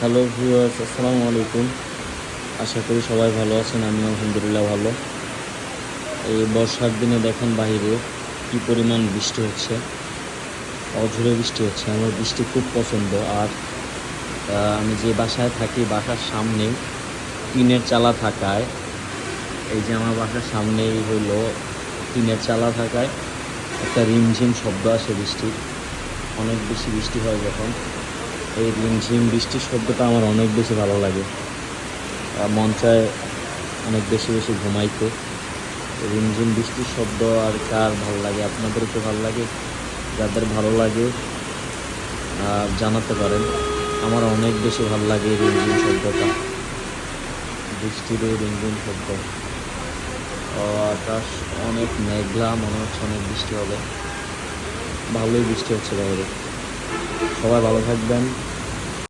Hello viewers, আসসালামু আলাইকুম। আশা করি সবাই ভালো আছেন। আমি আলহামদুলিল্লাহ ভালো। এই বর্ষার দিনে দেখেন বাইরে কি পরিমাণ বৃষ্টি হচ্ছে, অঝোরে বৃষ্টি হচ্ছে। আমার বৃষ্টি খুব পছন্দ। আর আমি যে বাসায় থাকি, বাসার সামনেই টিনের চালা থাকায়, এই যে আমার বাসার সামনেই হইলো টিনের চালা থাকায় একটা রিমঝিম শব্দ আসে বৃষ্টির। অনেক বেশি বৃষ্টি হয় যখন, এই রিমঝিম বৃষ্টির শব্দটা আমার অনেক বেশি ভালো লাগে। মন চায় অনেক বেশি বেশি ঘুমাইতে। রিমঝিম বৃষ্টির শব্দ আর কার ভালো লাগে? আপনাদের তো ভালো লাগে। যাদের ভালো লাগে জানাতে পারেন। আমার অনেক বেশি ভালো লাগে এই রিমঝিম শব্দটা, বৃষ্টির এই রিমঝিম শব্দ। আকাশ অনেক মেঘলা, মনে হচ্ছে অনেক বৃষ্টি হবে। ভালোই বৃষ্টি হচ্ছে বাইরে। সবাই ভালো থাকবেন।